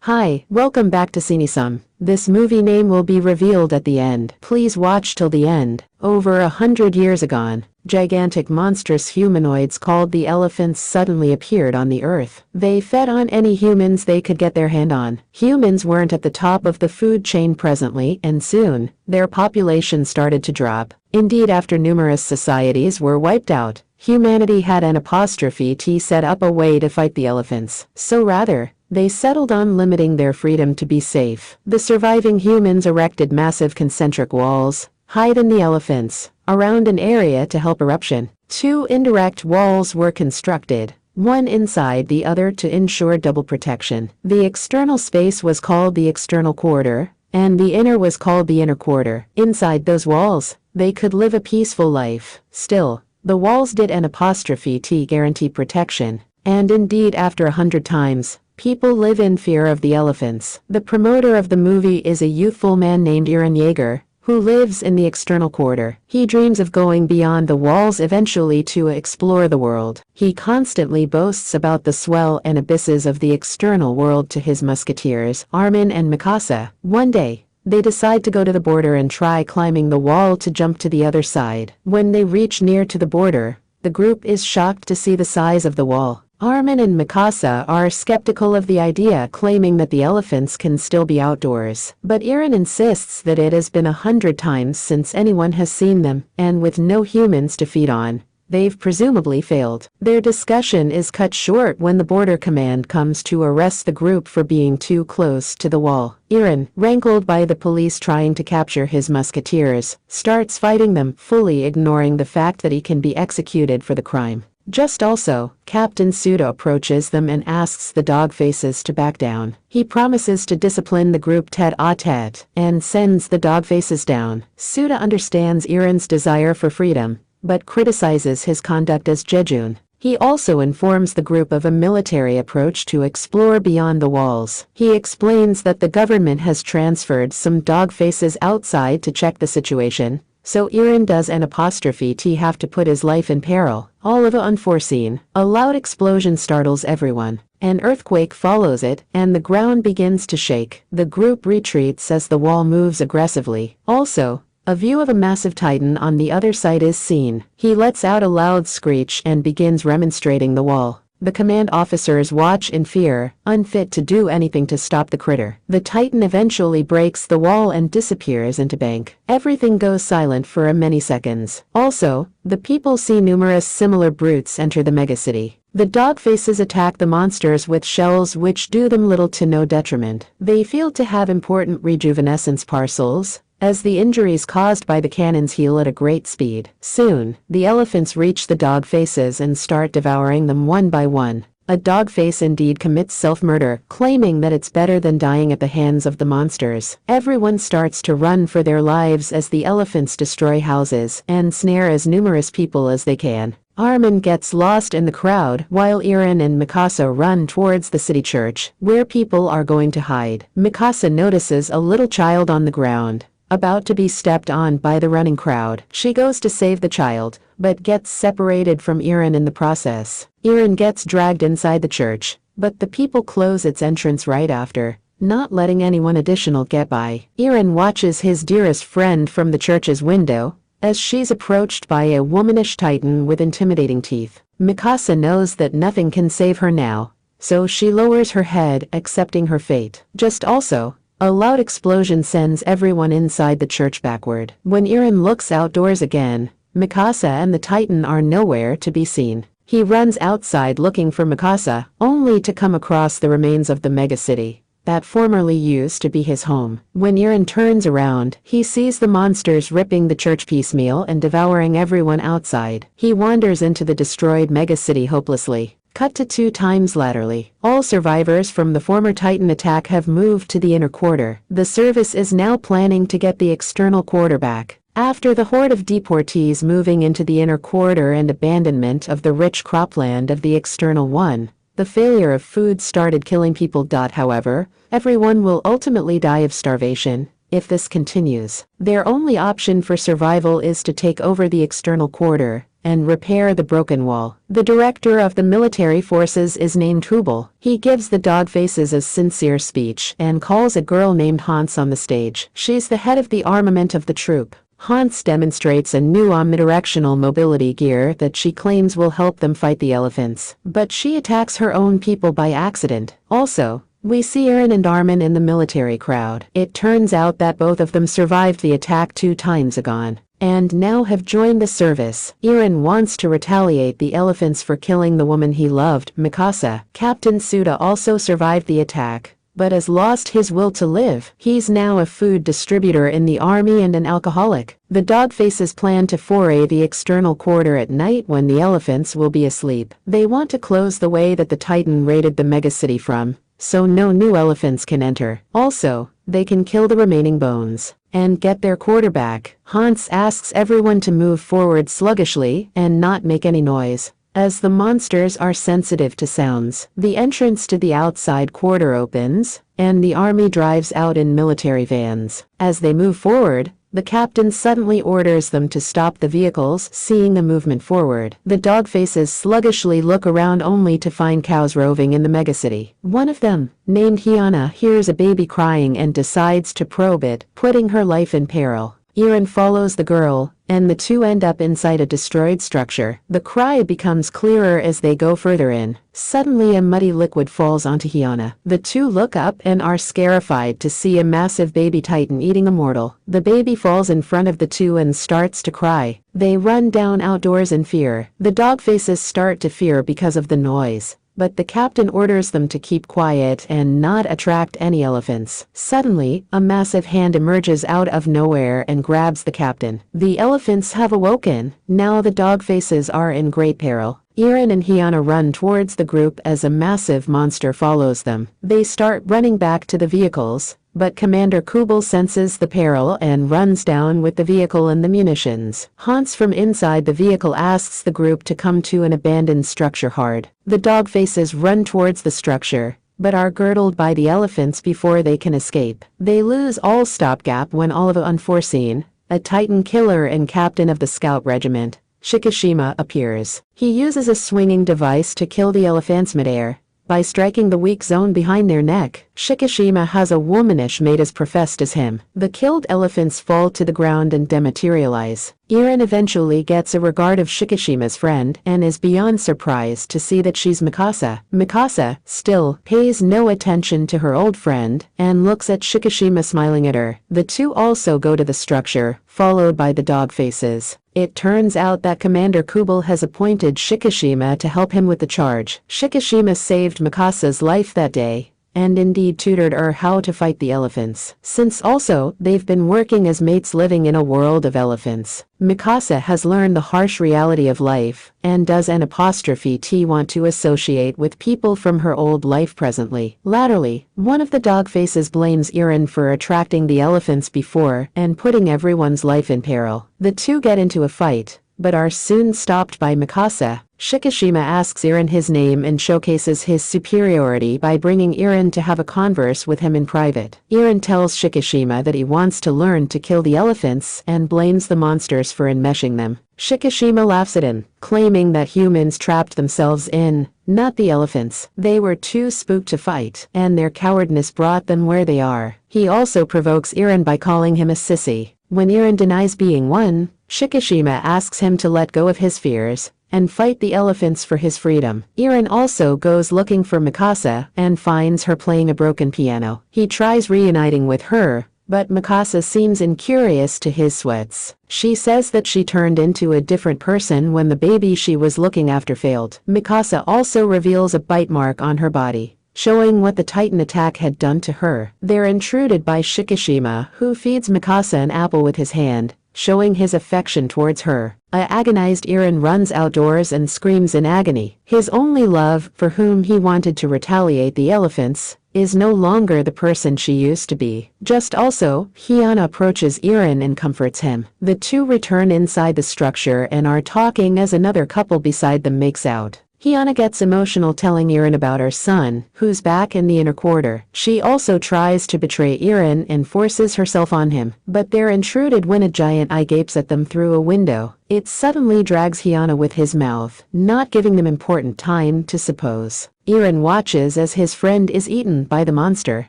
Hi, welcome back to Cinesum. This movie name will be revealed at the end. Please watch till the end. Over 100 years ago, gigantic monstrous humanoids called the elephants suddenly appeared on the earth. They fed on any humans they could get their hand on. Humans weren't at the top of the food chain presently, and soon, their population started to drop. Indeed, after numerous societies were wiped out, humanity had an apostrophe T set up a way to fight the elephants. So rather, they settled on limiting their freedom to be safe. The surviving humans erected massive concentric walls, hide in the elephants, around an area to help eruption. Two indirect walls were constructed, one inside the other to ensure double protection. The external space was called the external quarter, and the inner was called the inner quarter. Inside those walls, they could live a peaceful life. Still, the walls did an apostrophe T guarantee protection, and indeed after 100 times, people live in fear of the elephants. The promoter of the movie is a youthful man named Eren Yeager, who lives in the external quarter. He dreams of going beyond the walls eventually to explore the world. He constantly boasts about the swell and abysses of the external world to his musketeers, Armin and Mikasa. One day, they decide to go to the border and try climbing the wall to jump to the other side. When they reach near to the border, the group is shocked to see the size of the wall. Armin and Mikasa are skeptical of the idea, claiming that the elephants can still be outdoors. But Eren insists that it has been 100 times since anyone has seen them, and with no humans to feed on, they've presumably failed. Their discussion is cut short when the border command comes to arrest the group for being too close to the wall. Eren, rankled by the police trying to capture his musketeers, starts fighting them, fully ignoring the fact that he can be executed for the crime. Just also, Captain Suda approaches them and asks the dog faces to back down. He promises to discipline the group tete-a-tete and sends the dog faces down. Suda understands Eren's desire for freedom, but criticizes his conduct as Jejun. He also informs the group of a military approach to explore beyond the walls. He explains that the government has transferred some dog faces outside to check the situation, so Eren does an apostrophe T have to put his life in peril. All of it unforeseen. A loud explosion startles everyone. An earthquake follows it, and the ground begins to shake. The group retreats as the wall moves aggressively. Also, a view of a massive titan on the other side is seen. He lets out a loud screech and begins remonstrating the wall. The command officers watch in fear, unfit to do anything to stop the critter. The titan eventually breaks the wall and disappears into bank. Everything goes silent for many seconds. Also, the people see numerous similar brutes enter the megacity. The dog faces attack the monsters with shells which do them little to no detriment. They feel to have important rejuvenescence parcels, as the injuries caused by the cannons heal at a great speed. Soon, the elephants reach the dog faces and start devouring them one by one. A dog face indeed commits self-murder, claiming that it's better than dying at the hands of the monsters. Everyone starts to run for their lives as the elephants destroy houses and snare as numerous people as they can. Armin gets lost in the crowd while Eren and Mikasa run towards the city church, where people are going to hide. Mikasa notices a little child on the ground, about to be stepped on by the running crowd. She goes to save the child, but gets separated from Eren in the process. Eren gets dragged inside the church, but the people close its entrance right after, not letting anyone additional get by. Eren watches his dearest friend from the church's window, as she's approached by a womanish titan with intimidating teeth. Mikasa knows that nothing can save her now, so she lowers her head, accepting her fate. Just also, a loud explosion sends everyone inside the church backward. When Eren looks outdoors again, Mikasa and the Titan are nowhere to be seen. He runs outside looking for Mikasa, only to come across the remains of the megacity that formerly used to be his home. When Eren turns around, he sees the monsters ripping the church piecemeal and devouring everyone outside. He wanders into the destroyed megacity hopelessly. Cut to 2 times laterally. All survivors from the former Titan attack have moved to the inner quarter. The service is now planning to get the external quarter back. After the horde of deportees moving into the inner quarter and abandonment of the rich cropland of the external one, the failure of food started killing people. However, everyone will ultimately die of starvation, If this continues, their only option for survival is to take over the external quarter and repair the broken wall. The director of the military forces is named Kubel. He gives the dog faces a sincere speech and calls a girl named Hans on the stage. She's the head of the armament of the troop. Hans demonstrates a new omnidirectional mobility gear that she claims will help them fight the elephants, but she attacks her own people by accident. Also, we see Eren and Armin in the military crowd. It turns out that both of them survived the attack 2 times ago and now have joined the service. Eren wants to retaliate the elephants for killing the woman he loved, Mikasa. Captain Suda also survived the attack, but has lost his will to live. He's now a food distributor in the army and an alcoholic. The dogfaces plan to foray the external quarter at night when the elephants will be asleep. They want to close the way that the Titan raided the megacity from, so no new elephants can enter. Also, they can kill the remaining bones and get their quarterback. Hans asks everyone to move forward sluggishly and not make any noise, as the monsters are sensitive to sounds. The entrance to the outside quarter opens, and the army drives out in military vans. As they move forward, the captain suddenly orders them to stop the vehicles, seeing the movement forward. The dogfaces sluggishly look around only to find cows roving in the megacity. One of them, named Hyana, hears a baby crying and decides to probe it, putting her life in peril. Eren follows the girl, and the two end up inside a destroyed structure. The cry becomes clearer as they go further in. Suddenly a muddy liquid falls onto Hyana. The two look up and are scarified to see a massive baby titan eating a mortal. The baby falls in front of the two and starts to cry. They run down outdoors in fear. The dogfaces start to fear because of the noise, but the captain orders them to keep quiet and not attract any elephants. Suddenly, a massive hand emerges out of nowhere and grabs the captain. The elephants have awoken. Now the dogfaces are in great peril. Eren and Hyana run towards the group as a massive monster follows them. They start running back to the vehicles, but Commander Kubel senses the peril and runs down with the vehicle and the munitions. Hans from inside the vehicle asks the group to come to an abandoned structure hard. The dogfaces run towards the structure, but are girdled by the elephants before they can escape. They lose all stopgap when all of unforeseen, a Titan killer and captain of the scout regiment, Shikishima, appears. He uses a swinging device to kill the elephants midair by striking the weak zone behind their neck. Shikishima has a womanish maid as professed as him. The killed elephants fall to the ground and dematerialize. Eren eventually gets a regard of Shikishima's friend and is beyond surprised to see that she's Mikasa. Mikasa, still, pays no attention to her old friend and looks at Shikishima smiling at her. The two also go to the structure, followed by the dogfaces. It turns out that Commander Kubel has appointed Shikishima to help him with the charge. Shikishima saved Mikasa's life that day, and indeed tutored her how to fight the elephants, since also they've been working as mates living in a world of elephants. Mikasa has learned the harsh reality of life and does an apostrophe T want to associate with people from her old life presently. Latterly, one of the dogfaces blames Eren for attracting the elephants before and putting everyone's life in peril. The two get into a fight, but are soon stopped by Mikasa. Shikishima asks Eren his name and showcases his superiority by bringing Eren to have a converse with him in private. Eren tells Shikishima that he wants to learn to kill the elephants and blames the monsters for enmeshing them. Shikishima laughs at him, claiming that humans trapped themselves in, not the elephants. They were too spooked to fight, and their cowardness brought them where they are. He also provokes Eren by calling him a sissy. When Eren denies being one, Shikishima asks him to let go of his fears and fight the elephants for his freedom. Eren also goes looking for Mikasa and finds her playing a broken piano. He tries reuniting with her, but Mikasa seems incurious to his sweats. She says that she turned into a different person when the baby she was looking after failed. Mikasa also reveals a bite mark on her body, showing what the Titan attack had done to her. They're intruded by Shikishima, who feeds Mikasa an apple with his hand, showing his affection towards her. A agonized Eren runs outdoors and screams in agony. His only love, for whom he wanted to retaliate the elephants, is no longer the person she used to be. Just also, Hyana approaches Eren and comforts him. The two return inside the structure and are talking as another couple beside them makes out. Hyuna gets emotional telling Eren about her son, who's back in the inner quarter. She also tries to betray Eren and forces herself on him, but they're intruded when a giant eye gapes at them through a window. It suddenly drags Hyuna with his mouth, not giving them important time to suppose. Eren watches as his friend is eaten by the monster.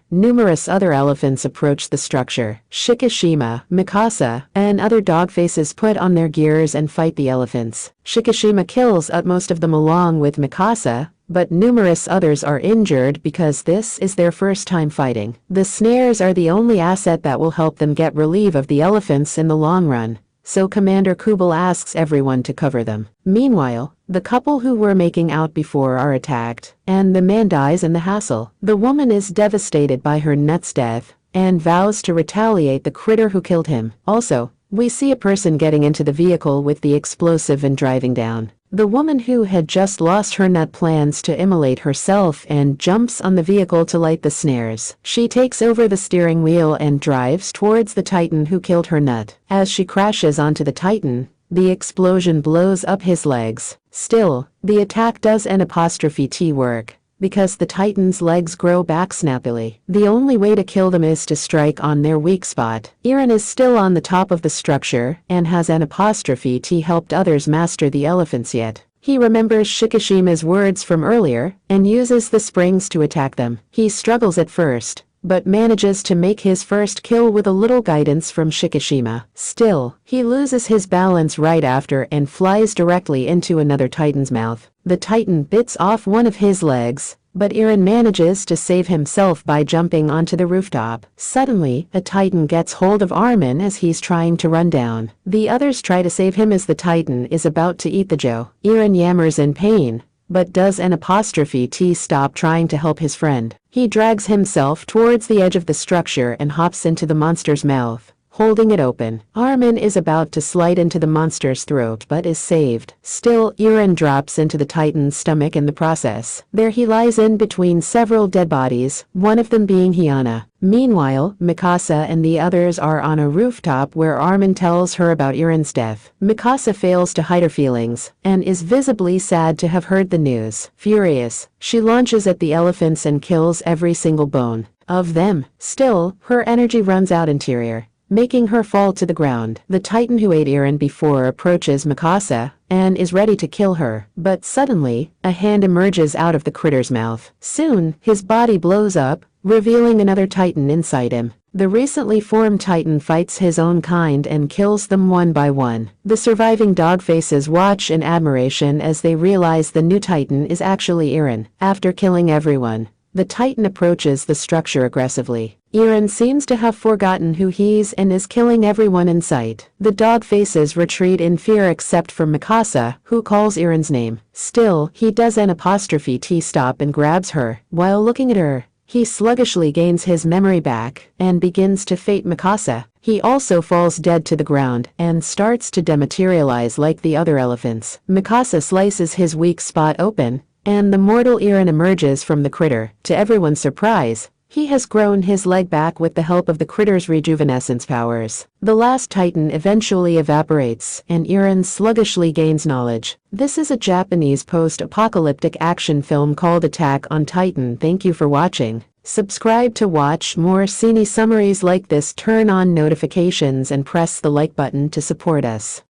Numerous other elephants approach the structure. Shikishima, Mikasa, and other dog faces put on their gears and fight the elephants. Shikishima kills most of them along with Mikasa, but numerous others are injured because this is their first time fighting. The snares are the only asset that will help them get relief of the elephants in the long run, so Commander Kubel asks everyone to cover them. Meanwhile, the couple who were making out before are attacked, and the man dies in the hassle. The woman is devastated by her net's death and vows to retaliate the critter who killed him. Also, we see a person getting into the vehicle with the explosive and driving down. The woman who had just lost her nut plans to immolate herself and jumps on the vehicle to light the snares. She takes over the steering wheel and drives towards the Titan who killed her nut. As she crashes onto the Titan, the explosion blows up his legs. Still, the attack does T work, because the Titan's legs grow back snappily. The only way to kill them is to strike on their weak spot. Eren is still on the top of the structure and has T helped others master the elephants yet. He remembers Shikishima's words from earlier and uses the springs to attack them. He struggles at first, but manages to make his first kill with a little guidance from Shikishima. Still, he loses his balance right after and flies directly into another Titan's mouth. The Titan bits off one of his legs, but Eren manages to save himself by jumping onto the rooftop. Suddenly, a Titan gets hold of Armin as he's trying to run down. The others try to save him as the Titan is about to eat the Joe. Eren yammers in pain, but does T stop trying to help his friend. He drags himself towards the edge of the structure and hops into the monster's mouth, holding it open. Armin is about to slide into the monster's throat but is saved. Still, Eren drops into the Titan's stomach in the process. There he lies in between several dead bodies, one of them being Hyuna. Meanwhile, Mikasa and the others are on a rooftop where Armin tells her about Eren's death. Mikasa fails to hide her feelings and is visibly sad to have heard the news. Furious, she launches at the elephants and kills every single bone of them. Still, her energy runs out interior, making her fall to the ground. The Titan who ate Eren before approaches Mikasa and is ready to kill her, but suddenly, a hand emerges out of the critter's mouth. Soon, his body blows up, revealing another Titan inside him. The recently formed Titan fights his own kind and kills them one by one. The surviving dog faces watch in admiration as they realize the new Titan is actually Eren. After killing everyone, the Titan approaches the structure aggressively. Eren seems to have forgotten who he's and is killing everyone in sight. The dog faces retreat in fear except for Mikasa, who calls Eren's name. Still, he does T stop and grabs her. While looking at her, he sluggishly gains his memory back and begins to fate Mikasa. He also falls dead to the ground and starts to dematerialize like the other elephants. Mikasa slices his weak spot open, and the mortal Eren emerges from the critter. To everyone's surprise, he has grown his leg back with the help of the critter's rejuvenescence powers. The last Titan eventually evaporates, and Eren sluggishly gains knowledge. This is a Japanese post-apocalyptic action film called Attack on Titan. Thank you for watching. Subscribe to watch more cine summaries like this, turn on notifications and press the like button to support us.